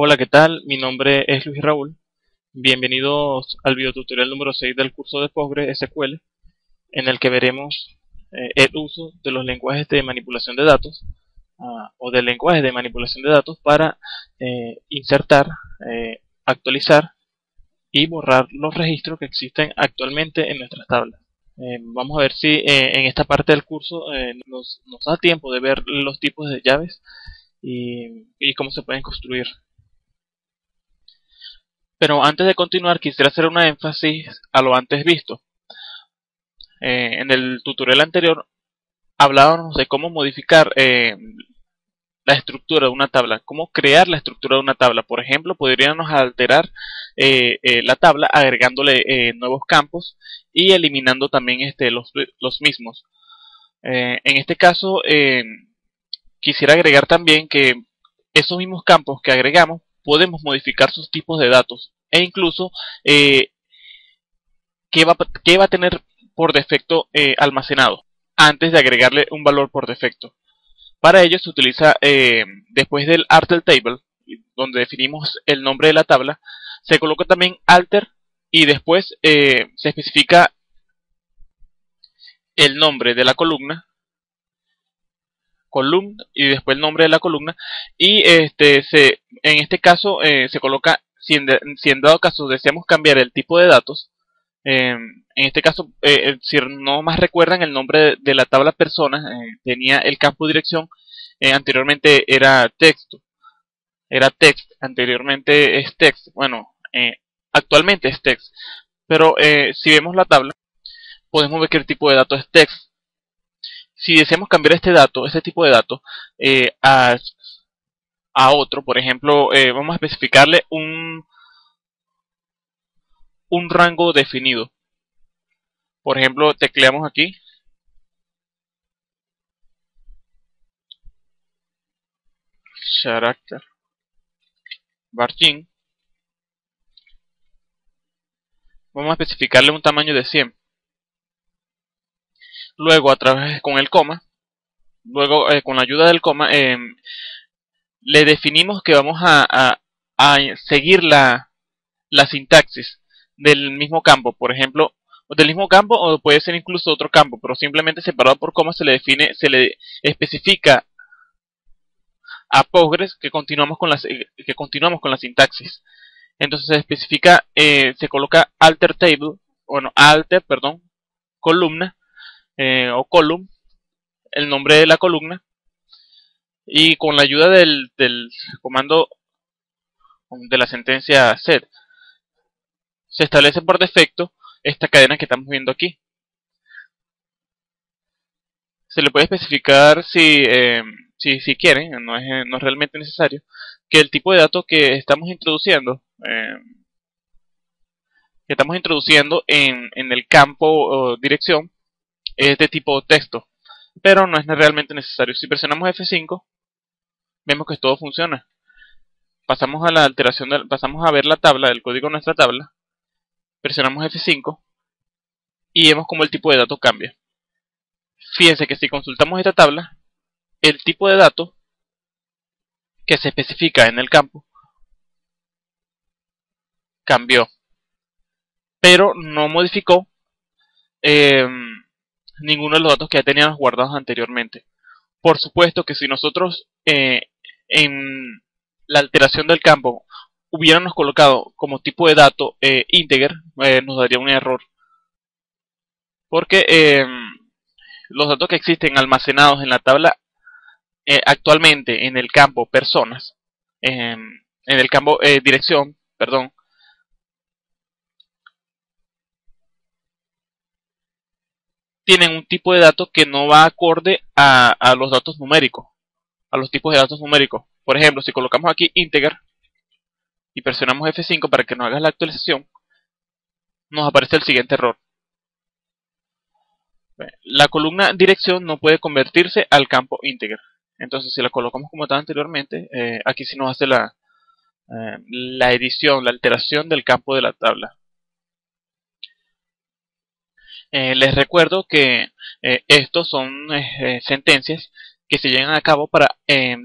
Hola, ¿qué tal? Mi nombre es Luis Raúl. Bienvenidos al videotutorial número 6 del curso de PostgreSQL, en el que veremos el uso de los lenguajes de manipulación de datos o del lenguaje de manipulación de datos para insertar, actualizar y borrar los registros que existen actualmente en nuestras tablas. Vamos a ver si en esta parte del curso nos da tiempo de ver los tipos de llaves y cómo se pueden construir. Pero antes de continuar quisiera hacer una énfasis a lo antes visto. En el tutorial anterior hablábamos de cómo modificar la estructura de una tabla, cómo crear la estructura de una tabla. Por ejemplo, podríamos alterar la tabla agregándole nuevos campos y eliminando también los mismos. En este caso quisiera agregar también que esos mismos campos que agregamos podemos modificar sus tipos de datos e incluso qué va a tener por defecto almacenado antes de agregarle un valor por defecto. Para ello se utiliza después del alter table, donde definimos el nombre de la tabla, se coloca también alter y después se especifica el nombre de la columna y después el nombre de la columna y en este caso se coloca si en dado caso deseamos cambiar el tipo de datos. En este caso, si no más recuerdan, el nombre de la tabla personas tenía el campo dirección, anteriormente era texto, era text, anteriormente es text, bueno, actualmente es text, pero si vemos la tabla, podemos ver que el tipo de dato es text. Si deseamos cambiar este tipo de dato, a otro, por ejemplo, vamos a especificarle un rango definido. Por ejemplo, tecleamos aquí character varching. Vamos a especificarle un tamaño de 100. Luego, a través con el coma, luego con la ayuda del coma, le definimos que vamos a seguir la sintaxis del mismo campo. Por ejemplo, del mismo campo o puede ser incluso otro campo, pero simplemente separado por coma se le especifica a Postgres que continuamos con la sintaxis. Entonces se especifica, se coloca alter table, bueno, alter, perdón, columna o column, el nombre de la columna, y con la ayuda del comando de la sentencia set se establece por defecto esta cadena que estamos viendo aquí. Se le puede especificar si quieren, no es realmente necesario, que el tipo de datos que estamos introduciendo en el campo o dirección es de tipo texto, pero no es realmente necesario. Si presionamos F5, vemos que todo funciona. Pasamos a la alteración, pasamos a ver la tabla, el código de nuestra tabla, presionamos F5 y vemos como el tipo de dato cambia. Fíjense que si consultamos esta tabla, el tipo de dato que se especifica en el campo cambió, pero no modificó ninguno de los datos que ya teníamos guardados anteriormente. Por supuesto que si nosotros en la alteración del campo hubiéramos colocado como tipo de dato integer, nos daría un error, porque los datos que existen almacenados en la tabla actualmente en el campo personas, en el campo dirección, perdón, tienen un tipo de datos que no va acorde a los datos numéricos, a los tipos de datos numéricos. Por ejemplo, si colocamos aquí integer y presionamos F5 para que nos haga la actualización, nos aparece el siguiente error. La columna dirección no puede convertirse al campo integer. Entonces, si la colocamos como estaba anteriormente, aquí sí nos hace la edición, la alteración del campo de la tabla. Les recuerdo que estos son sentencias que se llevan a cabo para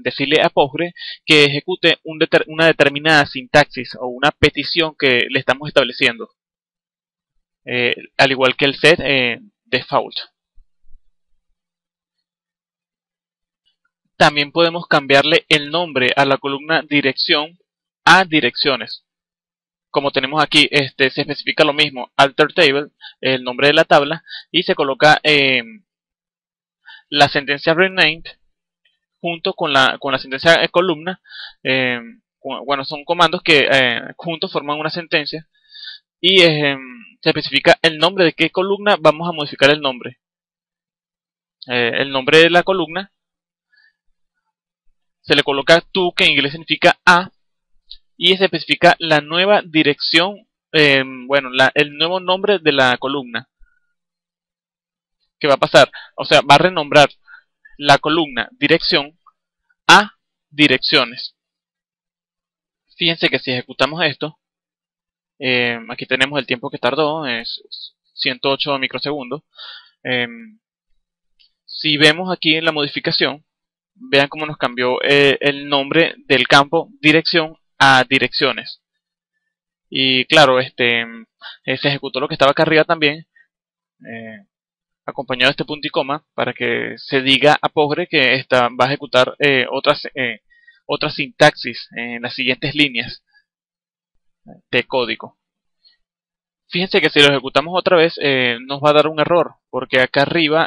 decirle a Postgre que ejecute una determinada sintaxis o una petición que le estamos estableciendo, al igual que el set default. También podemos cambiarle el nombre a la columna dirección a direcciones. Como tenemos aquí, se especifica lo mismo, alter table, el nombre de la tabla, y se coloca la sentencia renamed junto con la sentencia columna. Bueno, son comandos que juntos forman una sentencia, y se especifica el nombre de qué columna vamos a modificar el nombre. El nombre de la columna se le coloca to, que en inglés significa a, y se especifica la nueva dirección, el nuevo nombre de la columna que va a pasar. O sea, va a renombrar la columna dirección a direcciones. Fíjense que si ejecutamos esto, aquí tenemos el tiempo que tardó, es 108 microsegundos. Si vemos aquí en la modificación, vean cómo nos cambió el nombre del campo dirección a direcciones. Y claro, se ejecutó lo que estaba acá arriba también, acompañado de este punto y coma, para que se diga a Postgre que va a ejecutar otra sintaxis en las siguientes líneas de código. Fíjense que si lo ejecutamos otra vez nos va a dar un error, porque acá arriba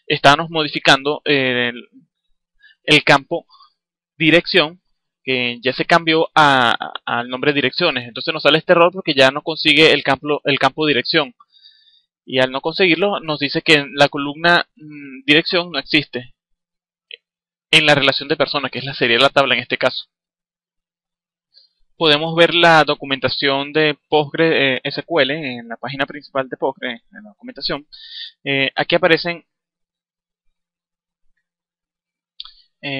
estábamos modificando el campo dirección, que ya se cambió al nombre direcciones. Entonces nos sale este error porque ya no consigue el campo dirección, y al no conseguirlo nos dice que la columna dirección no existe en la relación de personas, que sería la tabla en este caso. Podemos ver la documentación de PostgreSQL en la página principal de Postgre, en la documentación. Aquí aparecen,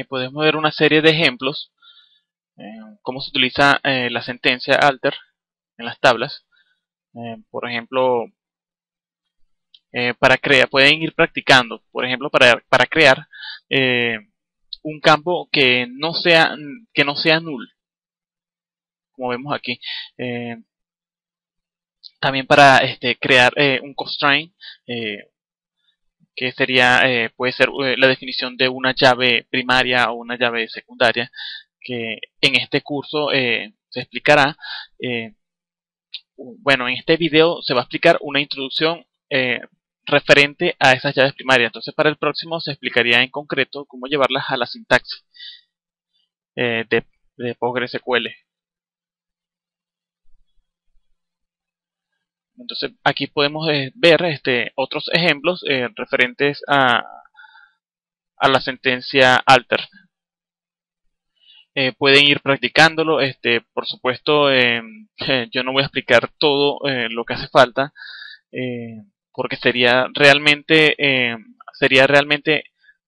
podemos ver una serie de ejemplos, cómo se utiliza la sentencia alter en las tablas. Por ejemplo, pueden ir practicando, por ejemplo, para crear un campo que no sea null, como vemos aquí. También para crear un constraint, que sería, puede ser la definición de una llave primaria o una llave secundaria, que en este curso se explicará. Bueno, en este video se va a explicar una introducción referente a esas llaves primarias. Entonces para el próximo se explicaría en concreto cómo llevarlas a la sintaxis de PostgreSQL. Entonces aquí podemos ver otros ejemplos referentes a la sentencia alter. Pueden ir practicándolo. Por supuesto, yo no voy a explicar todo lo que hace falta, porque sería realmente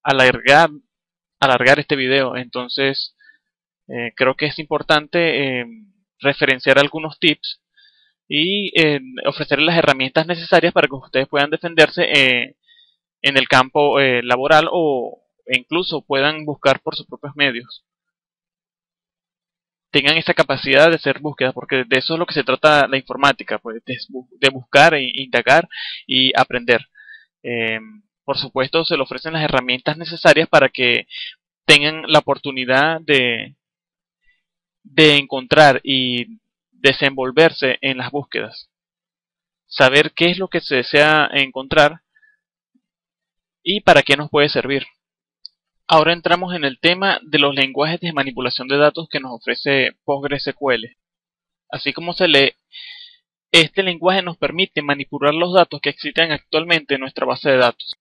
alargar este video. Entonces creo que es importante referenciar algunos tips y ofrecerles las herramientas necesarias para que ustedes puedan defenderse en el campo laboral, o incluso puedan buscar por sus propios medios. Tengan esa capacidad de hacer búsquedas, porque de eso es lo que se trata la informática, pues, de buscar, indagar y aprender. Por supuesto, se le ofrecen las herramientas necesarias para que tengan la oportunidad de encontrar y desenvolverse en las búsquedas, saber qué es lo que se desea encontrar y para qué nos puede servir. Ahora entramos en el tema de los lenguajes de manipulación de datos que nos ofrece PostgreSQL. Así como se lee, este lenguaje nos permite manipular los datos que existen actualmente en nuestra base de datos.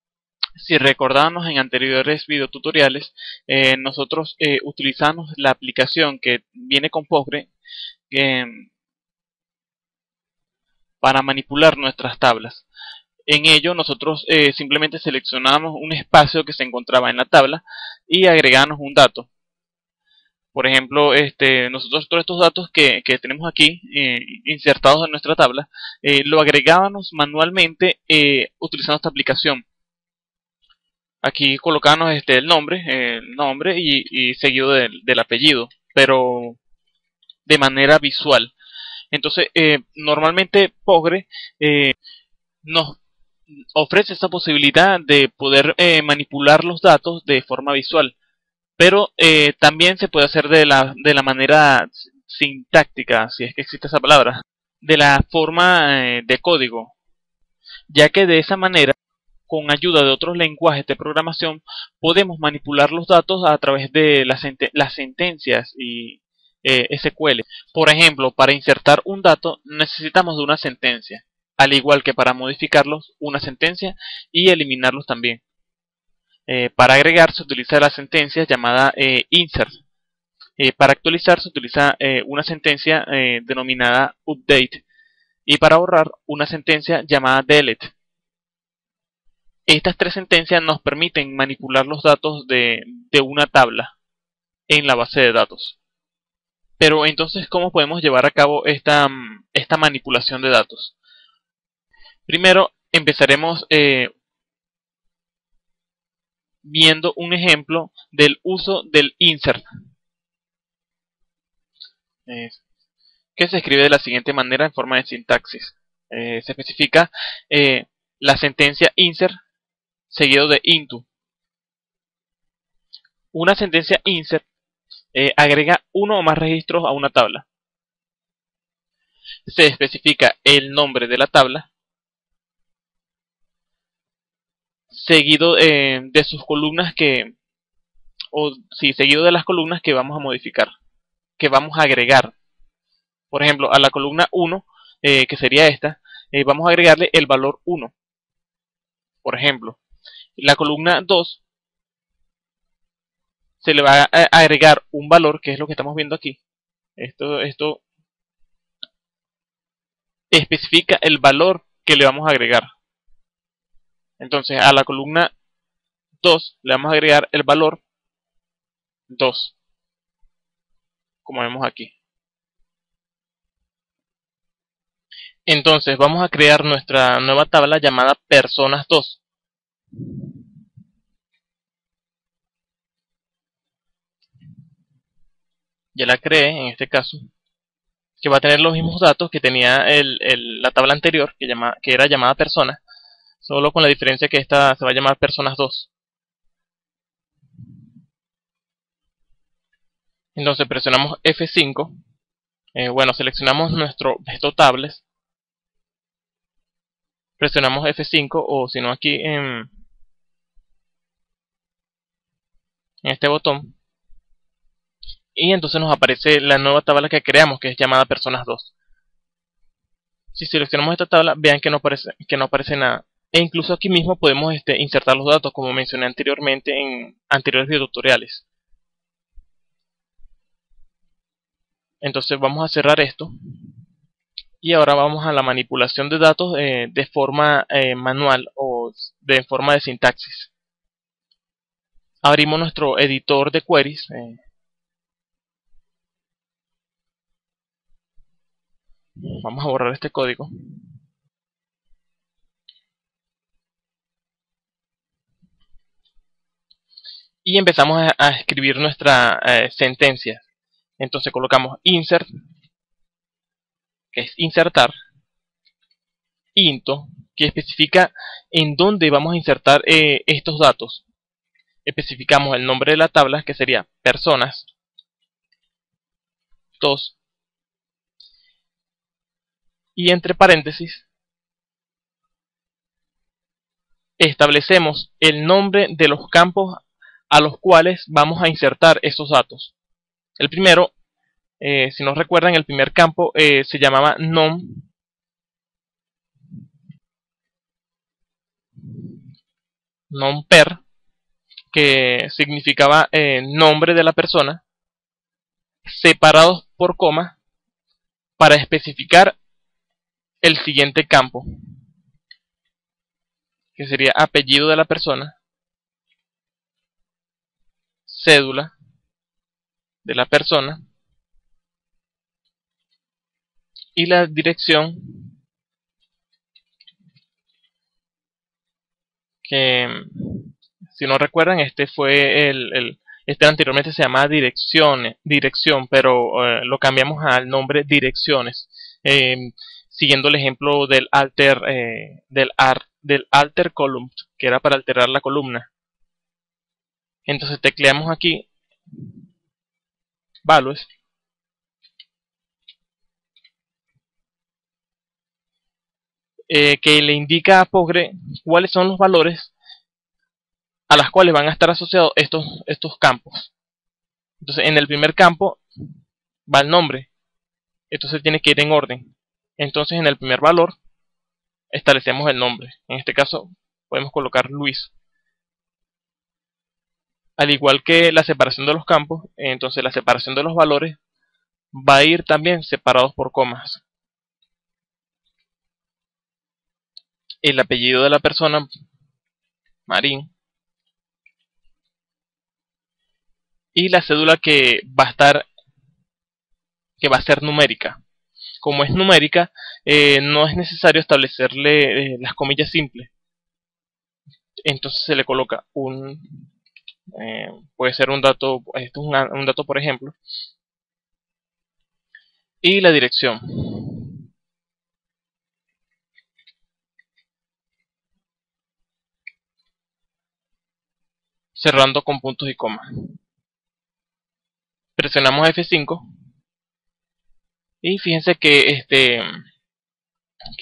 Si recordamos en anteriores videotutoriales, nosotros utilizamos la aplicación que viene con Postgre para manipular nuestras tablas. En ello nosotros simplemente seleccionamos un espacio que se encontraba en la tabla y agregamos un dato. Por ejemplo, nosotros todos estos datos que tenemos aquí insertados en nuestra tabla, lo agregábamos manualmente utilizando esta aplicación. Aquí colocamos el nombre y seguido del apellido, pero de manera visual. Entonces, normalmente Postgre nos ofrece esta posibilidad de poder manipular los datos de forma visual, pero también se puede hacer de la manera sintáctica, si es que existe esa palabra, de la forma de código, ya que de esa manera, con ayuda de otros lenguajes de programación, podemos manipular los datos a través de las sentencias y SQL. Por ejemplo, para insertar un dato necesitamos de una sentencia, al igual que para modificarlos, una sentencia y eliminarlos también. Para agregar se utiliza la sentencia llamada insert. Para actualizar se utiliza una sentencia denominada update. Y para borrar, una sentencia llamada delete. Estas tres sentencias nos permiten manipular los datos de una tabla en la base de datos. Pero entonces, ¿cómo podemos llevar a cabo esta manipulación de datos? Primero, empezaremos viendo un ejemplo del uso del insert, que se escribe de la siguiente manera en forma de sintaxis. Se especifica la sentencia insert seguido de into. Una sentencia insert agrega uno o más registros a una tabla. Se especifica el nombre de la tabla seguido de sus columnas seguido de las columnas que vamos a modificar, que vamos a agregar. Por ejemplo, a la columna 1, que sería esta, vamos a agregarle el valor 1. Por ejemplo, la columna 2 se le va a agregar un valor, que es lo que estamos viendo aquí. Esto especifica el valor que le vamos a agregar. Entonces, a la columna 2 le vamos a agregar el valor 2, como vemos aquí. Entonces, vamos a crear nuestra nueva tabla llamada personas 2. Ya la creé, en este caso, que va a tener los mismos datos que tenía la tabla anterior, que era llamada personas, solo con la diferencia que esta se va a llamar personas 2. Entonces presionamos F5, seleccionamos nuestro tables, presionamos F5 o si no aquí en este botón, y entonces nos aparece la nueva tabla que creamos, que es llamada personas 2. Si seleccionamos esta tabla, vean que no aparece nada. E incluso aquí mismo podemos insertar los datos, como mencioné anteriormente en anteriores videotutoriales. Entonces vamos a cerrar esto. Y ahora vamos a la manipulación de datos de forma manual o de forma de sintaxis. Abrimos nuestro editor de queries. Vamos a borrar este código. Y empezamos a escribir nuestra sentencia. Entonces colocamos insert, que es insertar, into, que especifica en dónde vamos a insertar estos datos. Especificamos el nombre de la tabla, que sería personas 2, y entre paréntesis establecemos el nombre de los campos a los cuales vamos a insertar esos datos. El primero, si no recuerdan, el primer campo se llamaba non-per, que significaba nombre de la persona, separados por coma, para especificar el siguiente campo, que sería apellido de la persona, cédula de la persona y la dirección que Si no recuerdan, este fue este anteriormente se llamaba dirección, pero lo cambiamos al nombre direcciones, siguiendo el ejemplo del alter column, que era para alterar la columna. Entonces tecleamos aquí values, que le indica a Postgre cuáles son los valores a las cuales van a estar asociados estos campos. Entonces en el primer campo va el nombre, entonces tiene que ir en orden. Entonces en el primer valor establecemos el nombre, en este caso podemos colocar Luis. Al igual que la separación de los campos, entonces la separación de los valores va a ir también separados por comas. El apellido de la persona, Marín, y la cédula que va a ser numérica. Como es numérica, no es necesario establecerle las comillas simples. Entonces se le coloca puede ser un dato, esto es un dato por ejemplo, y la dirección. Cerrando con puntos y comas. Presionamos F5 y fíjense que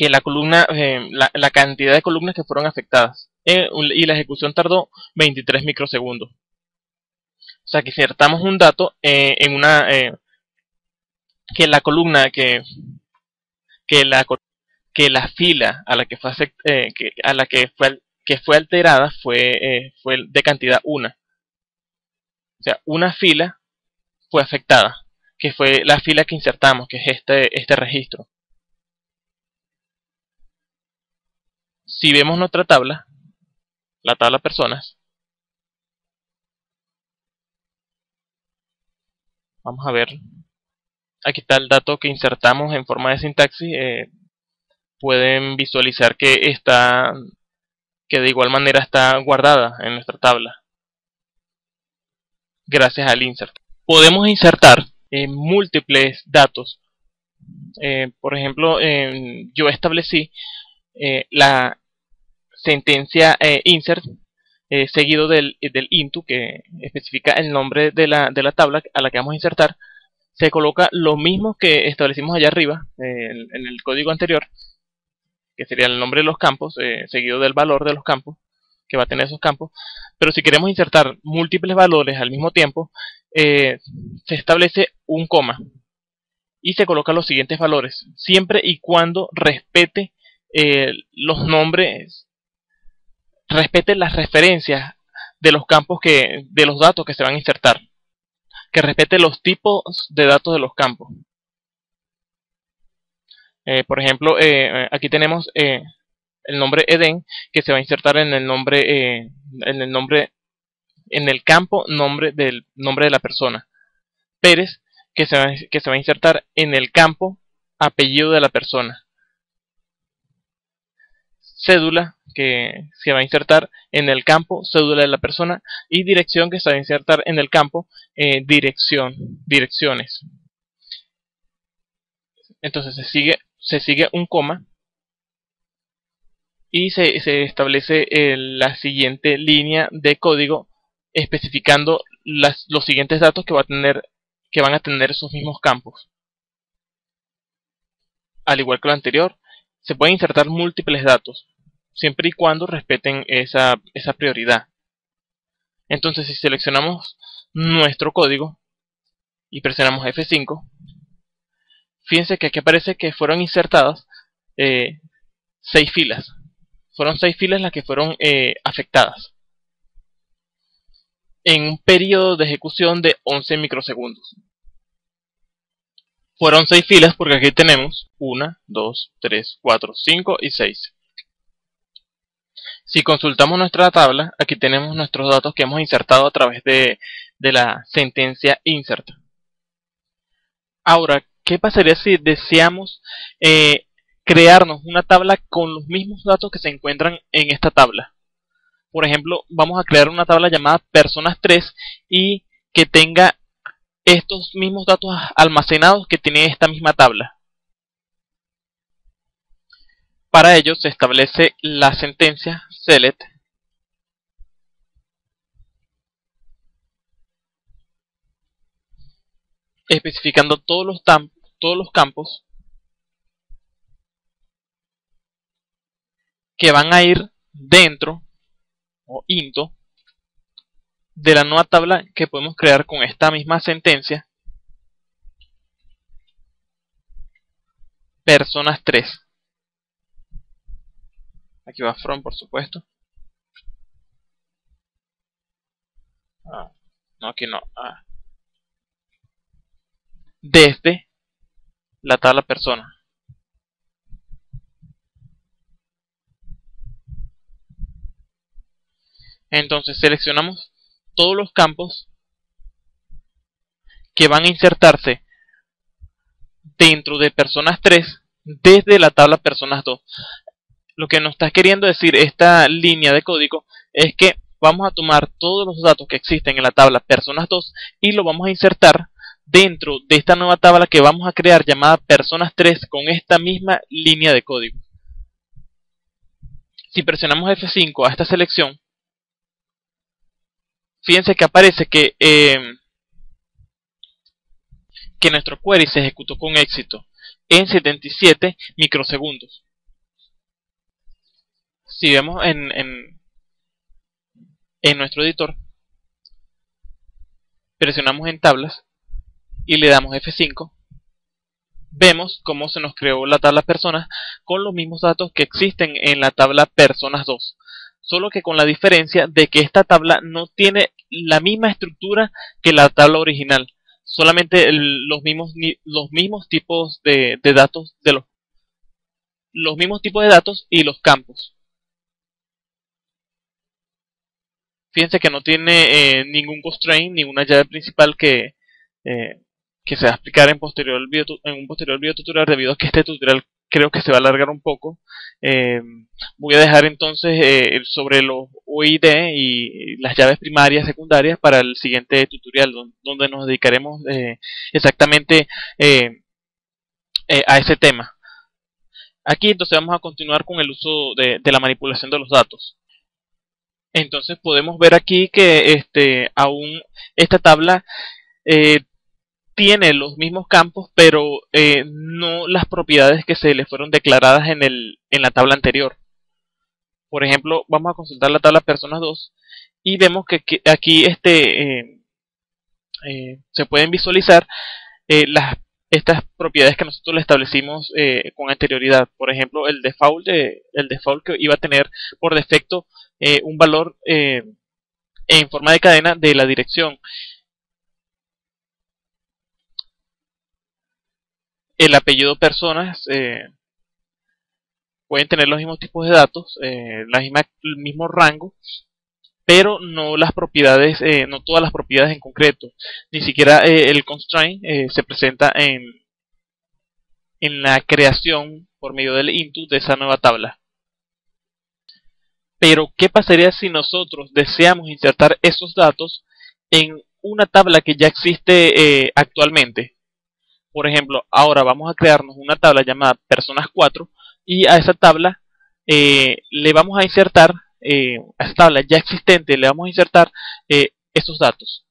la columna, la cantidad de columnas que fueron afectadas, y la ejecución tardó 23 microsegundos. O sea que insertamos un dato en una que la columna que la fila a la que fue alterada fue de cantidad 1. O sea, una fila fue afectada, que fue la fila que insertamos, que es este registro. Si vemos nuestra tabla, la tabla personas, vamos a ver, aquí está el dato que insertamos en forma de sintaxis. Pueden visualizar que de igual manera está guardada en nuestra tabla gracias al insert. Podemos insertar múltiples datos. Por ejemplo, yo establecí la sentencia insert seguido del into, que especifica el nombre de la tabla a la que vamos a insertar. Se coloca lo mismo que establecimos allá arriba en el código anterior, que sería el nombre de los campos seguido del valor de los campos que va a tener esos campos. Pero si queremos insertar múltiples valores al mismo tiempo, se establece un coma y se colocan los siguientes valores, siempre y cuando respete los nombres, respete las referencias de los campos de los datos que se van a insertar, que respete los tipos de datos de los campos. Por ejemplo, aquí tenemos el nombre Eden, que se va a insertar en el campo nombre de la persona. Pérez, que se va a insertar en el campo apellido de la persona. Cédula, que se va a insertar en el campo cédula de la persona, y dirección, que se va a insertar en el campo direcciones. Entonces se sigue un coma y se establece la siguiente línea de código especificando los siguientes datos que van a tener esos mismos campos. Al igual que lo anterior, se pueden insertar múltiples datos, siempre y cuando respeten esa prioridad. Entonces, si seleccionamos nuestro código y presionamos F5, fíjense que aquí aparece que fueron insertadas 6 filas. Fueron 6 filas las que fueron afectadas en un periodo de ejecución de 11 microsegundos. Fueron 6 filas porque aquí tenemos 1, 2, 3, 4, 5 y 6. Si consultamos nuestra tabla, aquí tenemos nuestros datos que hemos insertado a través de la sentencia insert. Ahora, ¿qué pasaría si deseamos crearnos una tabla con los mismos datos que se encuentran en esta tabla? Por ejemplo, vamos a crear una tabla llamada personas 3 y que tenga estos mismos datos almacenados que tiene esta misma tabla. Para ello se establece la sentencia select especificando todos los campos que van a ir dentro o into de la nueva tabla que podemos crear con esta misma sentencia personas 3. Aquí va from, por supuesto. No, aquí no. Desde la tabla persona. Entonces seleccionamos todos los campos que van a insertarse dentro de personas 3 desde la tabla personas 2. Lo que nos está queriendo decir esta línea de código es que vamos a tomar todos los datos que existen en la tabla personas 2 y lo vamos a insertar dentro de esta nueva tabla que vamos a crear llamada personas 3 con esta misma línea de código. Si presionamos F5 a esta selección, fíjense que aparece que nuestro query se ejecutó con éxito en 77 microsegundos. Si vemos en nuestro editor, presionamos en tablas y le damos F5, vemos cómo se nos creó la tabla personas con los mismos datos que existen en la tabla personas 2. Solo que con la diferencia de que esta tabla no tiene la misma estructura que la tabla original. Solamente los mismos tipos de datos los mismos tipos de datos y los campos. Fíjense que no tiene ningún constraint, ninguna llave principal que se va a explicar en un posterior video tutorial, debido a que este tutorial creo que se va a alargar un poco. Voy a dejar entonces sobre los OID y las llaves primarias y secundarias para el siguiente tutorial, donde nos dedicaremos exactamente a ese tema. Aquí entonces vamos a continuar con el uso de la manipulación de los datos. Entonces podemos ver aquí que aún esta tabla tiene los mismos campos, pero no las propiedades que se le fueron declaradas en la tabla anterior. Por ejemplo, vamos a consultar la tabla personas 2 y vemos que aquí se pueden visualizar estas propiedades que nosotros le establecimos con anterioridad. Por ejemplo, el default que iba a tener por defecto un valor en forma de cadena de la dirección. El apellido personas pueden tener los mismos tipos de datos, el mismo rango, pero no las propiedades, no todas las propiedades en concreto. Ni siquiera el constraint se presenta en la creación por medio del into de esa nueva tabla. Pero, ¿qué pasaría si nosotros deseamos insertar esos datos en una tabla que ya existe actualmente? Por ejemplo, ahora vamos a crearnos una tabla llamada personas 4 y a esa tabla le vamos a insertar, a esa tabla ya existente le vamos a insertar esos datos.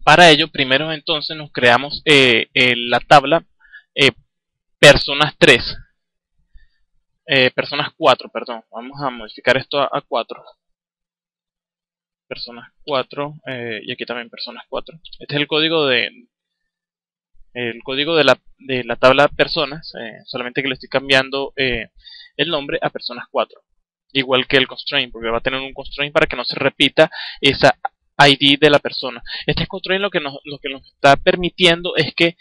Para ello, primero entonces nos creamos la tabla personas 3. Personas 4, perdón. Vamos a modificar esto a 4. Personas 4 y aquí también personas 4. Este es el código de la tabla personas, solamente que le estoy cambiando el nombre a personas 4. Igual que el constraint, porque va a tener un constraint para que no se repita esa ID de la persona. Este constraint lo que nos está permitiendo es que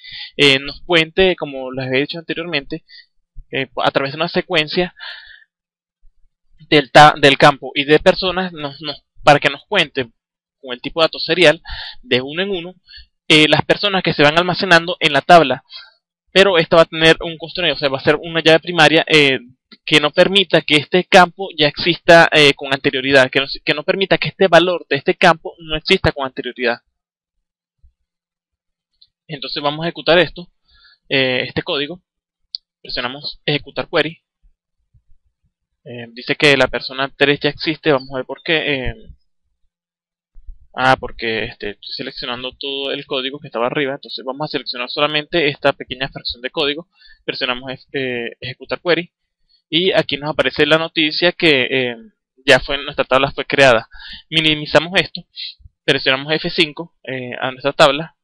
nos cuente, como les he dicho anteriormente, a través de una secuencia del campo y de personas para que nos cuente con el tipo de datos serial de uno en uno las personas que se van almacenando en la tabla. Pero esta va a tener un constraint, o sea, va a ser una llave primaria que no permita que este campo ya exista con anterioridad, que no permita que este valor de este campo no exista con anterioridad. Entonces vamos a ejecutar esto, este código, presionamos ejecutar query. Dice que la persona 3 ya existe, vamos a ver por qué. Porque estoy seleccionando todo el código que estaba arriba, entonces vamos a seleccionar solamente esta pequeña fracción de código, presionamos ejecutar query y aquí nos aparece la noticia que nuestra tabla fue creada. Minimizamos esto, presionamos F5 a nuestra tabla,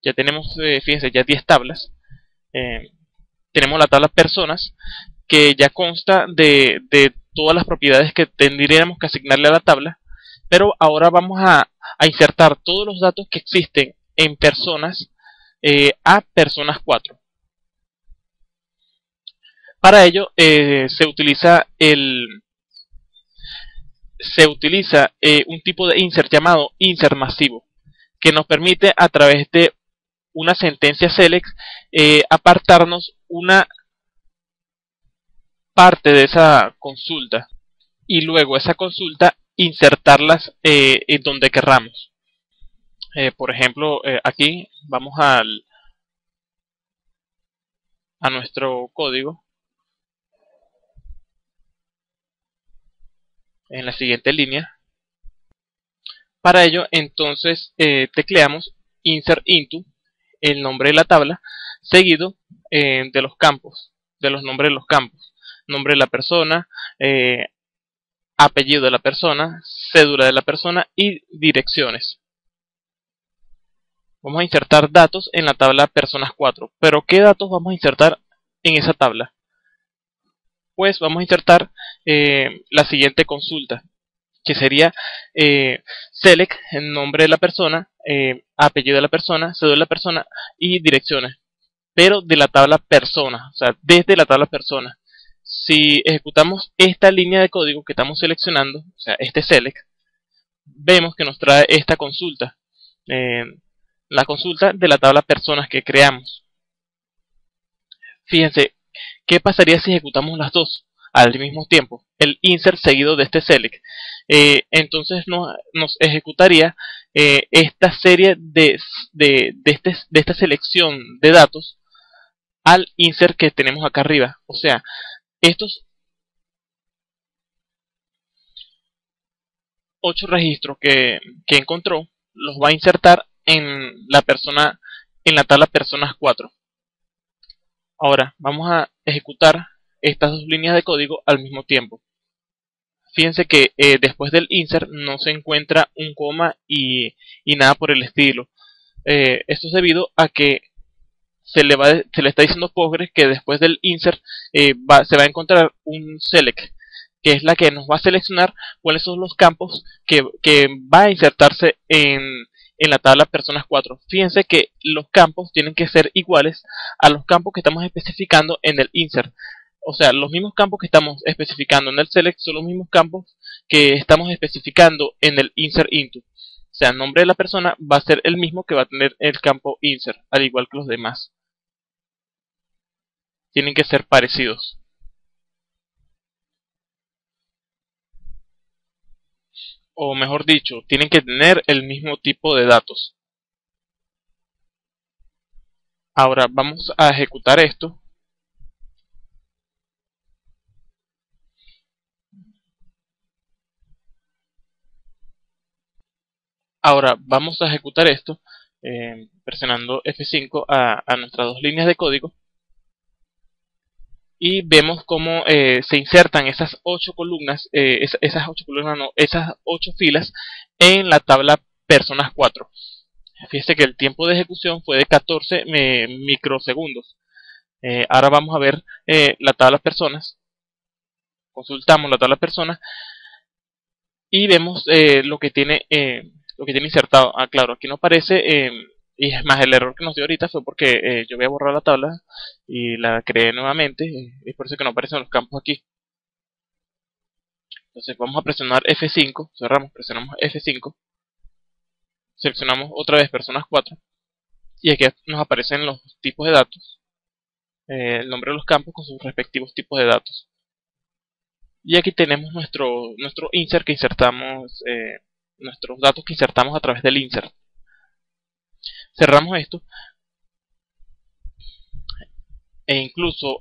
ya tenemos, fíjense, ya 10 tablas. Tenemos la tabla personas que ya consta de todas las propiedades que tendríamos que asignarle a la tabla, pero ahora vamos a insertar todos los datos que existen en personas a personas 4. Para ello se utiliza un tipo de insert llamado insert masivo, que nos permite a través de una sentencia select apartarnos una parte de esa consulta y luego esa consulta insertarlas en donde querramos. Por ejemplo, aquí vamos a nuestro código en la siguiente línea. Para ello, entonces, tecleamos insert into el nombre de la tabla, seguido de los campos, de los nombres de los campos. Nombre de la persona, apellido de la persona, cédula de la persona y direcciones. Vamos a insertar datos en la tabla personas 4. ¿Pero qué datos vamos a insertar en esa tabla? Pues vamos a insertar la siguiente consulta, que sería select el nombre de la persona, apellido de la persona, cédula de la persona y direcciones, pero de la tabla persona, o sea, desde la tabla persona. Si ejecutamos esta línea de código que estamos seleccionando, o sea, este select, vemos que nos trae esta consulta, la consulta de la tabla personas que creamos. Fíjense, ¿qué pasaría si ejecutamos las dos al mismo tiempo? El insert seguido de este select. Entonces nos ejecutaría esta serie de esta selección de datos al insert que tenemos acá arriba. O sea, estos 8 registros que encontró los va a insertar en la tabla personas 4. Ahora vamos a ejecutar estas dos líneas de código al mismo tiempo. Fíjense que después del insert no se encuentra un coma y nada por el estilo. Esto es debido a que se le está diciendo Postgres que después del insert se va a encontrar un select, que es la que nos va a seleccionar cuáles son los campos que va a insertarse en la tabla personas 4. Fíjense que los campos tienen que ser iguales a los campos que estamos especificando en el insert. O sea, los mismos campos que estamos especificando en el select son los mismos campos que estamos especificando en el insert into. O sea, el nombre de la persona va a ser el mismo que va a tener el campo insert, al igual que los demás. Tienen que ser parecidos. O mejor dicho, tienen que tener el mismo tipo de datos. Ahora vamos a ejecutar esto. Ahora vamos a ejecutar esto presionando F5 a nuestras dos líneas de código. Y vemos cómo se insertan esas 8 columnas, esas 8 filas en la tabla personas 4. Fíjense que el tiempo de ejecución fue de 14 microsegundos. Ahora vamos a ver la tabla personas. Consultamos la tabla personas y vemos lo que tiene insertado. Claro, aquí no aparece. Y es más, el error que nos dio ahorita fue porque yo había borrado la tabla y la creé nuevamente. Es por eso que no aparecen los campos aquí. Entonces vamos a presionar F5, cerramos, presionamos F5. Seleccionamos otra vez personas 4. Y aquí nos aparecen los tipos de datos. el nombre de los campos con sus respectivos tipos de datos. Y aquí tenemos nuestro insert que insertamos, nuestros datos que insertamos a través del insert. Cerramos esto e incluso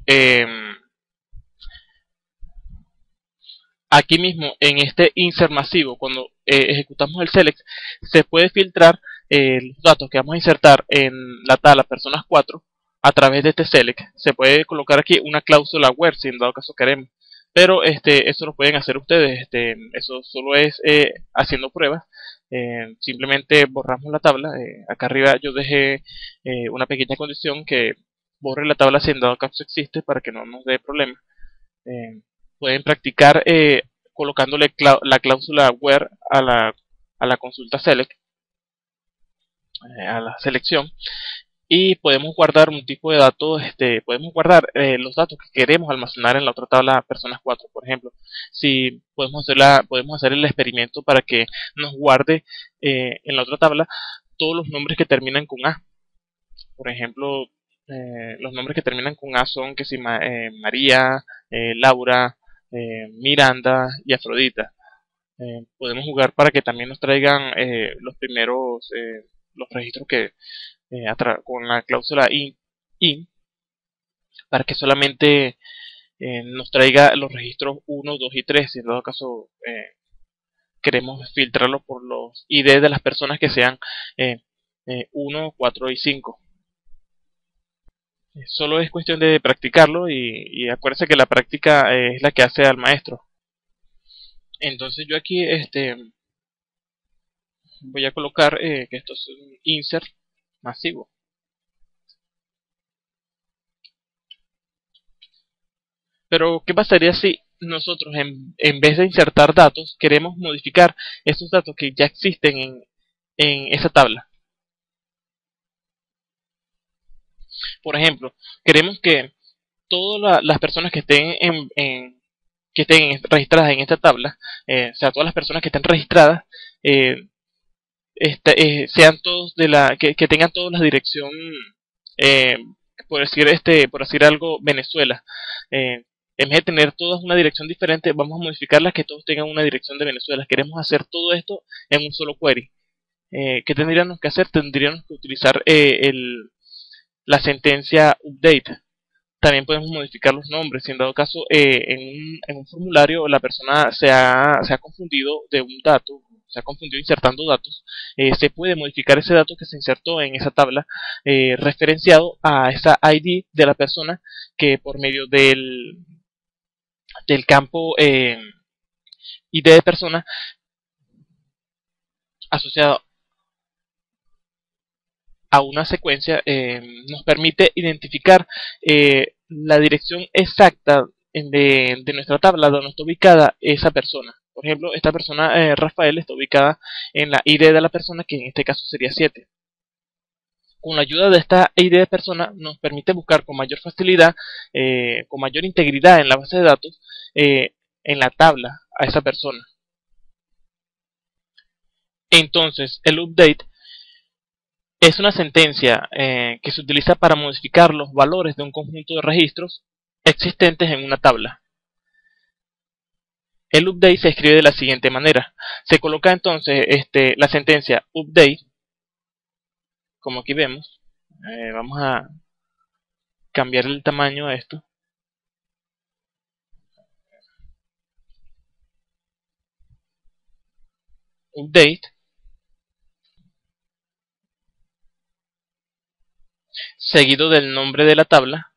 aquí mismo en este insert masivo, cuando ejecutamos el select, se puede filtrar los datos que vamos a insertar en la tabla personas 4 a través de este select. Se puede colocar aquí una cláusula where si en dado caso queremos, pero eso lo pueden hacer ustedes. Eso solo es haciendo pruebas. Simplemente borramos la tabla. Acá arriba yo dejé una pequeña condición que borre la tabla si en dado caso existe para que no nos dé problemas. Pueden practicar colocándole la cláusula where a la consulta select, a la selección, y podemos guardar un tipo de datos. Podemos guardar los datos que queremos almacenar en la otra tabla personas 4. Por ejemplo, si podemos hacer el experimento para que nos guarde en la otra tabla todos los nombres que terminan con A. Por ejemplo, los nombres que terminan con A son que si María, Laura, Miranda y Afrodita. Podemos jugar para que también nos traigan los primeros los registros que con la cláusula in, para que solamente nos traiga los registros 1, 2 y 3. Si en todo caso queremos filtrarlo por los ID de las personas que sean 1, 4 y 5. Solo es cuestión de practicarlo y acuérdense que la práctica es la que hace al maestro. Entonces yo aquí voy a colocar que esto es un insert masivo. Pero ¿qué pasaría si nosotros en vez de insertar datos queremos modificar esos datos que ya existen en esa tabla? Por ejemplo, queremos que todas las personas que estén registradas en esta tabla, o sea, todas las personas que estén registradas, sean todos que tengan todos la dirección, eh, por decir algo, Venezuela. En vez de tener todas una dirección diferente, vamos a modificarlas que todos tengan una dirección de Venezuela. Queremos hacer todo esto en un solo query. ¿Qué tendríamos que hacer? Tendríamos que utilizar la sentencia update. También podemos modificar los nombres. Si en dado caso en un formulario la persona se ha confundido de un dato, se ha confundido insertando datos, se puede modificar ese dato que se insertó en esa tabla referenciado a esa ID de la persona, que por medio del campo ID de persona asociado a una secuencia nos permite identificar la dirección exacta de nuestra tabla donde está ubicada esa persona. Por ejemplo, esta persona, Rafael, está ubicada en la ID de la persona, que en este caso sería 7. Con la ayuda de esta ID de persona nos permite buscar con mayor facilidad, con mayor integridad en la base de datos, en la tabla a esa persona. Entonces, el update es una sentencia que se utiliza para modificar los valores de un conjunto de registros existentes en una tabla. El update se escribe de la siguiente manera. Se coloca entonces la sentencia update, como aquí vemos. Vamos a cambiar el tamaño a esto. Update seguido del nombre de la tabla,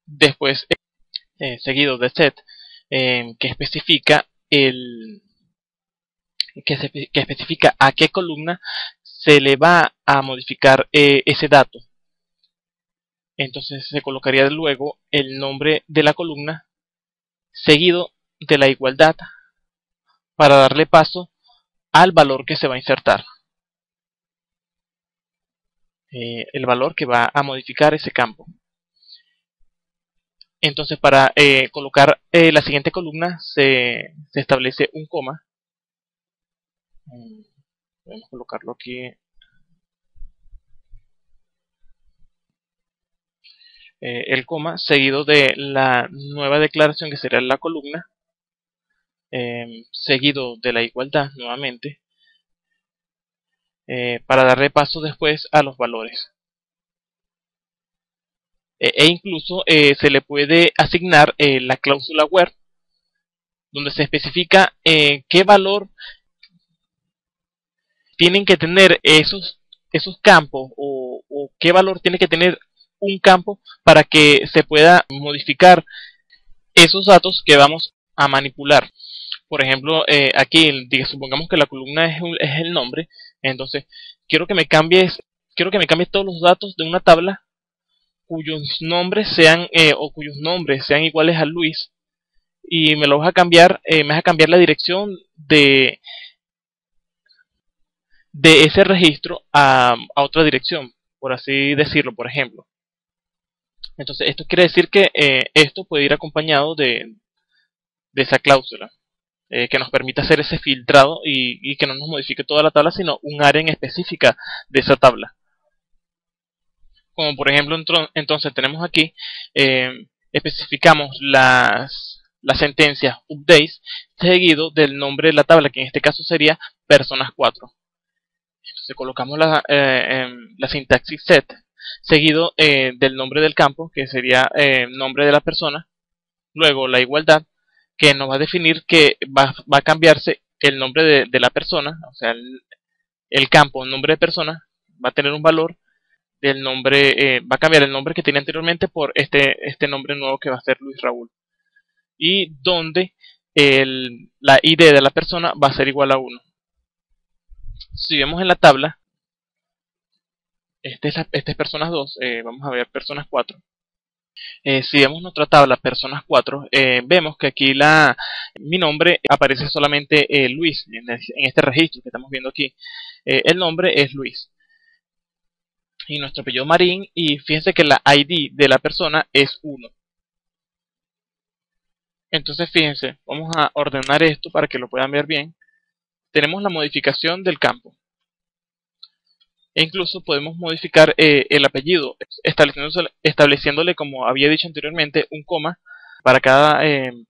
después seguido de set, que especifica que especifica a qué columna se le va a modificar ese dato. Entonces se colocaría luego el nombre de la columna seguido de la igualdad para darle paso al valor que se va a insertar, el valor que va a modificar ese campo. Entonces para colocar la siguiente columna se establece un coma. Podemos colocarlo aquí el coma, seguido de la nueva declaración que sería la columna, seguido de la igualdad nuevamente, para darle paso después a los valores. E incluso se le puede asignar la cláusula where, donde se especifica qué valor tienen que tener esos campos, o qué valor tiene que tener un campo para que se pueda modificar esos datos que vamos a manipular. Por ejemplo, aquí supongamos que la columna es el nombre. Entonces quiero que me cambies todos los datos de una tabla cuyos nombres sean iguales a Luis, y me lo vas a cambiar, la dirección de ese registro a otra dirección, por así decirlo, por ejemplo. Entonces esto quiere decir que esto puede ir acompañado de esa cláusula, que nos permita hacer ese filtrado y que no nos modifique toda la tabla, sino un área en específica de esa tabla. Como por ejemplo, entonces tenemos aquí, especificamos las sentencias updates seguido del nombre de la tabla, que en este caso sería personas 4. Entonces colocamos la sintaxis set seguido del nombre del campo, que sería nombre de la persona, luego la igualdad, que nos va a definir que va a cambiarse el nombre de la persona, o sea, el campo nombre de persona va a tener un valor del nombre, va a cambiar el nombre que tenía anteriormente por este nombre nuevo que va a ser Luis Raúl, y donde la ID de la persona va a ser igual a 1. Si vemos en la tabla, este es personas 2, vamos a ver personas 4. Si vemos nuestra tabla personas 4, vemos que aquí mi nombre aparece solamente Luis en este registro que estamos viendo aquí. El nombre es Luis y nuestro apellido Marín, y fíjense que la ID de la persona es 1. Entonces fíjense, vamos a ordenar esto para que lo puedan ver bien. Tenemos la modificación del campo, e incluso podemos modificar el apellido, estableciéndole, como había dicho anteriormente, un coma para cada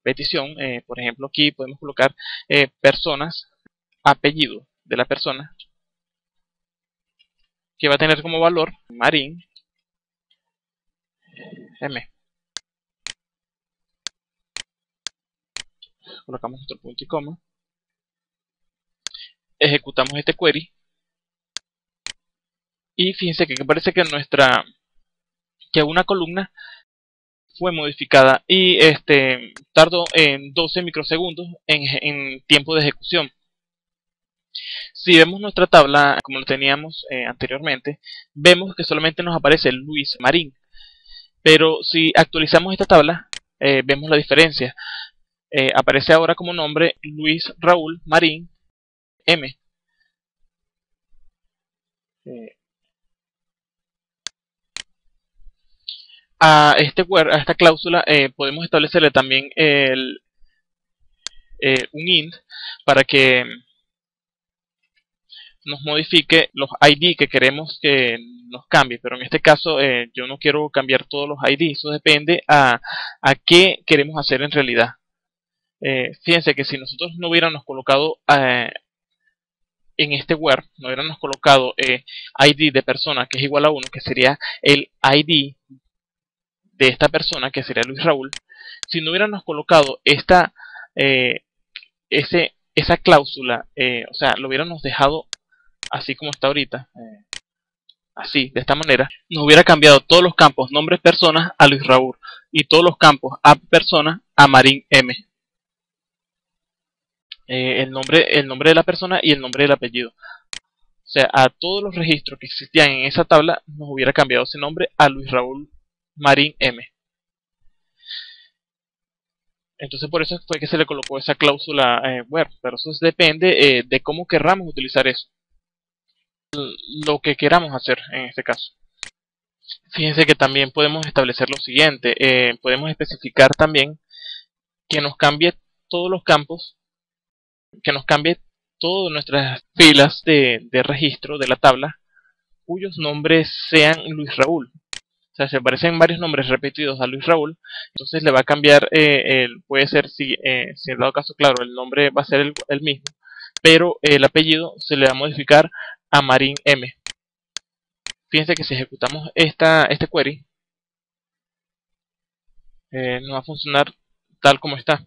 petición. Por ejemplo, aquí podemos colocar personas, apellido de la persona, que va a tener como valor Marín M. Colocamos nuestro punto y coma. Ejecutamos este query. Y fíjense que parece que una columna fue modificada, y tardó en 12 microsegundos en tiempo de ejecución. Si vemos nuestra tabla como lo teníamos anteriormente, vemos que solamente nos aparece Luis Marín. Pero si actualizamos esta tabla, vemos la diferencia. Aparece ahora como nombre Luis Raúl Marín M. A esta cláusula podemos establecerle también un int para que nos modifique los ID que queremos que nos cambie, pero en este caso yo no quiero cambiar todos los ID. Eso depende a qué queremos hacer en realidad. Fíjense que si nosotros no hubiéramos colocado en este where, no hubiéramos colocado ID de persona, que es igual a 1, que sería el ID de esta persona, que sería Luis Raúl. Si no hubiéramos colocado esa cláusula, o sea, lo hubiéramos dejado así como está ahorita, así, de esta manera, nos hubiera cambiado todos los campos nombres personas a Luis Raúl, y todos los campos a persona a Marín M. El nombre de la persona y el nombre del apellido. O sea, a todos los registros que existían en esa tabla nos hubiera cambiado ese nombre a Luis Raúl Marín M. Entonces por eso fue que se le colocó esa cláusula where, pero eso depende de cómo querramos utilizar eso, lo que queramos hacer en este caso. Fíjense que también podemos establecer lo siguiente, podemos especificar también que nos cambie todos los campos, que nos cambie todas nuestras filas de registro de la tabla cuyos nombres sean Luis Raúl. O sea, si aparecen varios nombres repetidos a Luis Raúl, entonces le va a cambiar, puede ser, si en dado caso, claro, el nombre va a ser el mismo, pero el apellido se le va a modificar a Marín M. Fíjense que si ejecutamos este query, no va a funcionar tal como está.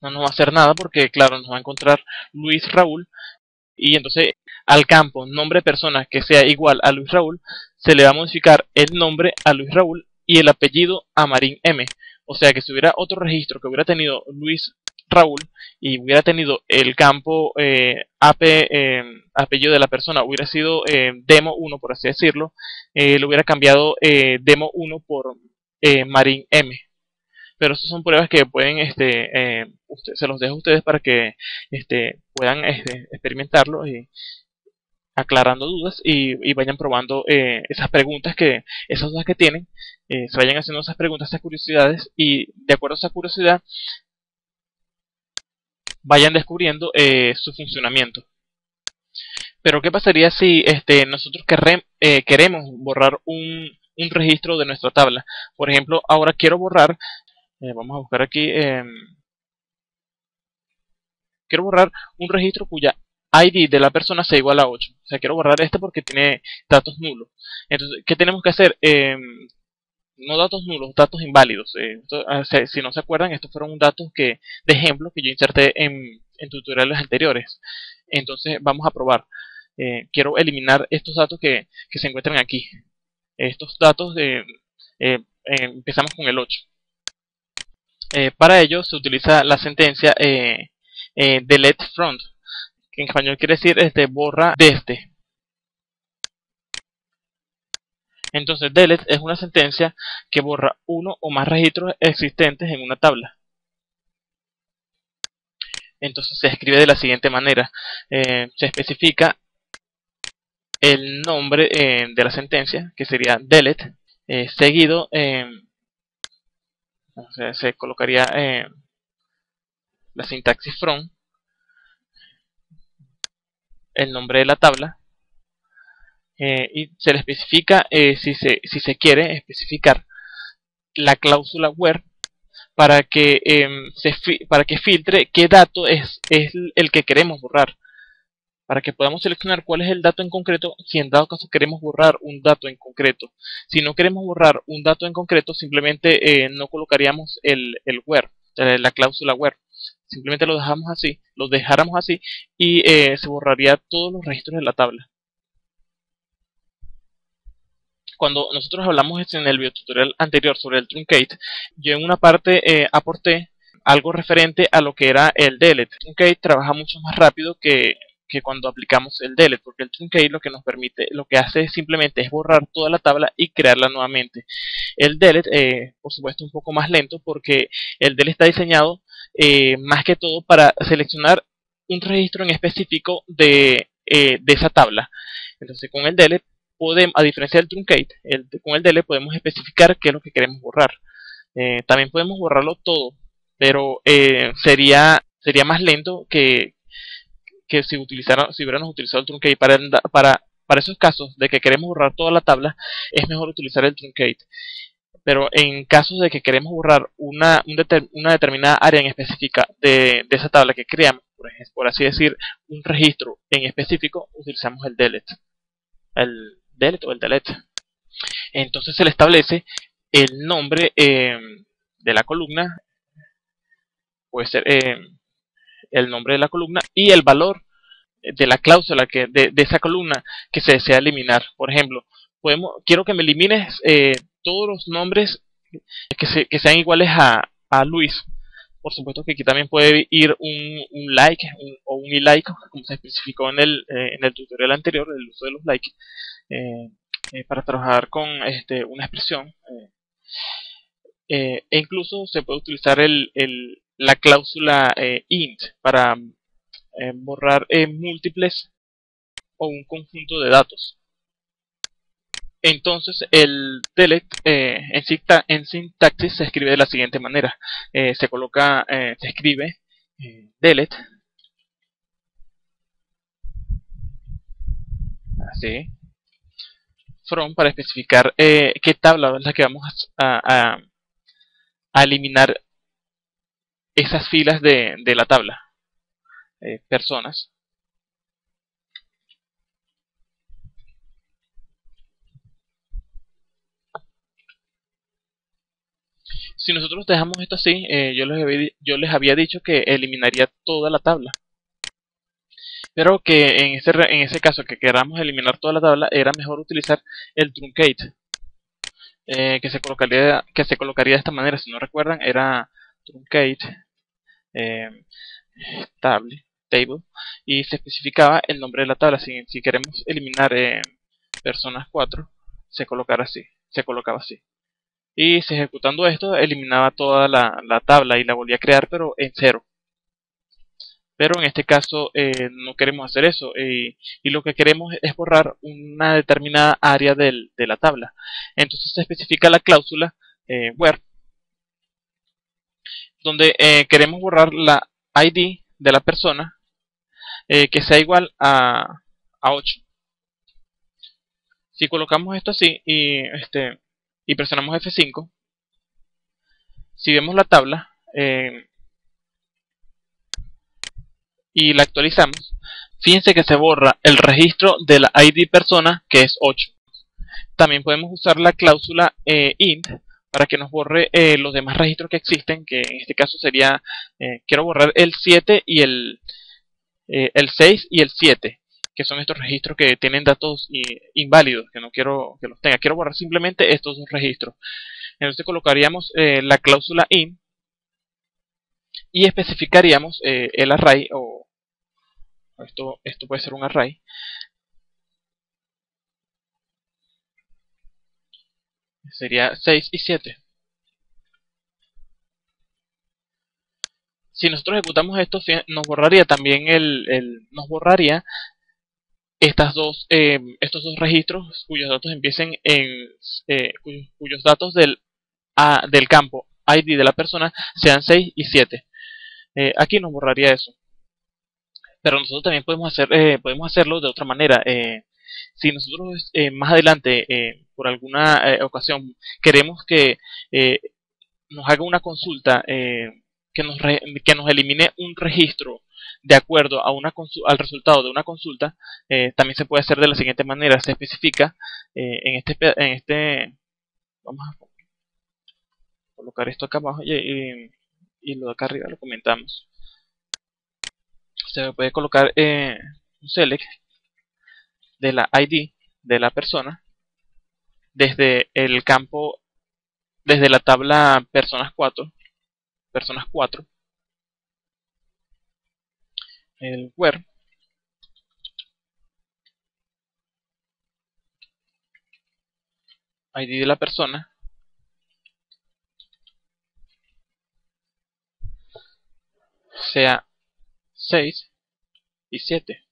No nos va a hacer nada porque, claro, nos va a encontrar Luis Raúl. Y entonces al campo nombre de persona que sea igual a Luis Raúl, se le va a modificar el nombre a Luis Raúl y el apellido a Marín M. O sea que si hubiera otro registro que hubiera tenido Luis Raúl y hubiera tenido el campo apellido de la persona, hubiera sido demo 1, por así decirlo, le hubiera cambiado demo 1 por Marín M. Pero esas son pruebas que pueden, se los dejo a ustedes para que puedan experimentarlo y aclarando dudas y vayan probando esas dudas que tienen, se vayan haciendo esas preguntas, esas curiosidades y de acuerdo a esa curiosidad vayan descubriendo su funcionamiento. Pero ¿qué pasaría si nosotros queremos borrar un registro de nuestra tabla? Por ejemplo, ahora quiero borrar, vamos a buscar aquí, quiero borrar un registro cuya ID de la persona sea igual a 8. O sea, quiero borrar este porque tiene datos nulos. Entonces, ¿qué tenemos que hacer? No datos nulos, datos inválidos. Si no se acuerdan, estos fueron datos de ejemplo que yo inserté en tutoriales anteriores. Entonces, vamos a probar. Quiero eliminar estos datos que se encuentran aquí. Estos datos empezamos con el 8. Para ello se utiliza la sentencia delete front, que en español quiere decir borra desde. Entonces delete es una sentencia que borra uno o más registros existentes en una tabla. Entonces se escribe de la siguiente manera. Se especifica el nombre de la sentencia, que sería delete, seguido, o sea, se colocaría la sintaxis from, el nombre de la tabla, y se le especifica, si se quiere especificar, la cláusula where para que filtre qué dato es el que queremos borrar, para que podamos seleccionar cuál es el dato en concreto si en dado caso queremos borrar un dato en concreto. Si no queremos borrar un dato en concreto, simplemente no colocaríamos el where, la cláusula where. Simplemente lo dejáramos así y se borraría todos los registros de la tabla. Cuando nosotros hablamos en el videotutorial anterior sobre el truncate, yo en una parte aporté algo referente a lo que era el delete. El truncate trabaja mucho más rápido que cuando aplicamos el delete, porque el truncate lo que hace simplemente es borrar toda la tabla y crearla nuevamente. El delete, por supuesto, es un poco más lento porque el delete está diseñado más que todo para seleccionar un registro en específico de esa tabla. Entonces con el delete a diferencia del truncate, con el delete podemos especificar qué es lo que queremos borrar. También podemos borrarlo todo, pero sería más lento que si hubiéramos utilizado el truncate. Para esos casos de que queremos borrar toda la tabla, es mejor utilizar el truncate. Pero en casos de que queremos borrar una determinada área en específica de esa tabla que creamos, por así decir, un registro en específico, utilizamos el delete. El delete o el delete. Entonces se le establece el nombre de la columna, puede ser el nombre de la columna y el valor de la cláusula de esa columna que se desea eliminar. Por ejemplo, quiero que me elimines todos los nombres que sean iguales a Luis. Por supuesto que aquí también puede ir un like o un i-like, como se especificó en el tutorial anterior, el uso de los likes, para trabajar con una expresión. E incluso se puede utilizar la cláusula int para borrar múltiples o un conjunto de datos. Entonces el delete en sintaxis se escribe de la siguiente manera. Se escribe delete, así, from para especificar qué tabla es la que vamos a eliminar esas filas de la tabla. Personas. Si nosotros dejamos esto así, yo les había dicho que eliminaría toda la tabla. Pero que en ese caso que queramos eliminar toda la tabla, era mejor utilizar el truncate. Que se colocaría de esta manera. Si no recuerdan, era truncate table, y se especificaba el nombre de la tabla. Si queremos eliminar personas 4, se colocaba así. Y si ejecutando esto, eliminaba toda la tabla y la volvía a crear, pero en cero. Pero en este caso no queremos hacer eso, y lo que queremos es borrar una determinada área de la tabla. Entonces se especifica la cláusula where, donde queremos borrar la ID de la persona que sea igual a 8. Si colocamos esto así y presionamos F5, si vemos la tabla y la actualizamos, fíjense que se borra el registro de la ID persona, que es 8. También podemos usar la cláusula int para que nos borre los demás registros que existen, que en este caso sería, quiero borrar el 7 y el 6 y el 7, que son estos registros que tienen datos inválidos, que no quiero que los tenga. Quiero borrar simplemente estos dos registros. Entonces colocaríamos la cláusula int y especificaríamos el array, o esto puede ser un array. Sería 6 y 7. Si nosotros ejecutamos esto, nos borraría también nos borraría estos dos registros cuyos datos empiecen cuyos datos del campo ID de la persona sean 6 y 7. Aquí nos borraría eso. Pero nosotros también podemos hacerlo de otra manera. Si nosotros más adelante, por alguna ocasión, queremos que nos haga una consulta, que nos elimine un registro de acuerdo a al resultado de una consulta, también se puede hacer de la siguiente manera. Se especifica vamos a colocar esto acá abajo y lo de acá arriba lo comentamos. Se puede colocar un select de la ID de la persona desde el campo, desde la tabla personas 4, el where ID de la persona sea 6 y 7.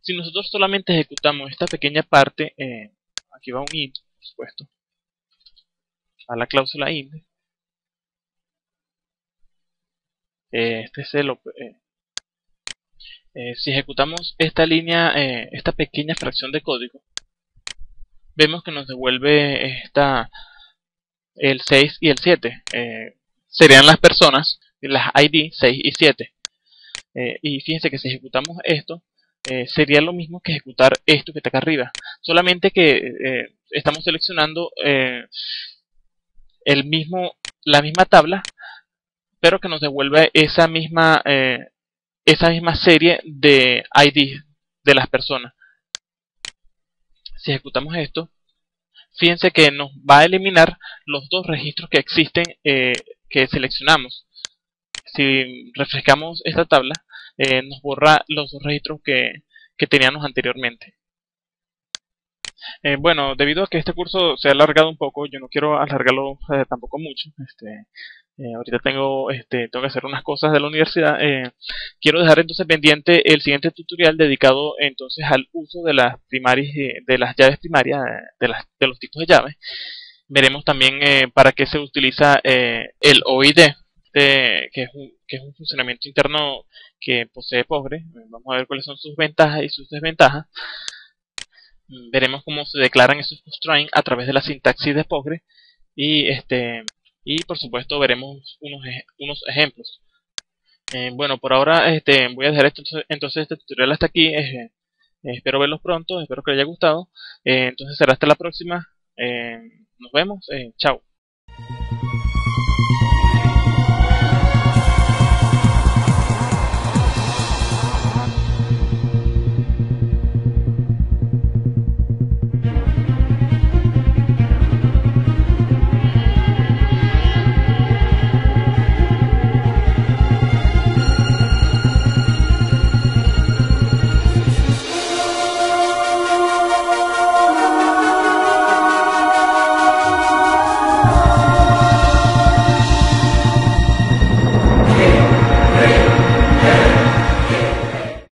Si nosotros solamente ejecutamos esta pequeña parte, aquí va un int, por supuesto, a la cláusula int. Si ejecutamos esta línea, esta pequeña fracción de código, vemos que nos devuelve el 6 y el 7. Serían las personas, las ID 6 y 7. Y fíjense que si ejecutamos esto, sería lo mismo que ejecutar esto que está acá arriba. Solamente que estamos seleccionando la misma tabla, pero que nos devuelve esa misma serie de ID de las personas. Si ejecutamos esto, fíjense que nos va a eliminar los dos registros que existen que seleccionamos. Si refrescamos esta tabla, nos borra los dos registros que teníamos anteriormente. Bueno, debido a que este curso se ha alargado un poco, yo no quiero alargarlo tampoco mucho. Ahorita tengo que hacer unas cosas de la universidad. Quiero dejar entonces pendiente el siguiente tutorial dedicado entonces al uso de las primarias, de las llaves primarias, de los tipos de llaves. Veremos también para qué se utiliza el OID, que es un funcionamiento interno que posee Postgre. Vamos a ver cuáles son sus ventajas y sus desventajas. veremos cómo se declaran esos constraints a través de la sintaxis de Postgre y y por supuesto veremos unos ejemplos. Bueno, por ahora voy a dejar entonces este tutorial hasta aquí. Espero verlos pronto, espero que les haya gustado. Entonces será hasta la próxima. Nos vemos. Chao.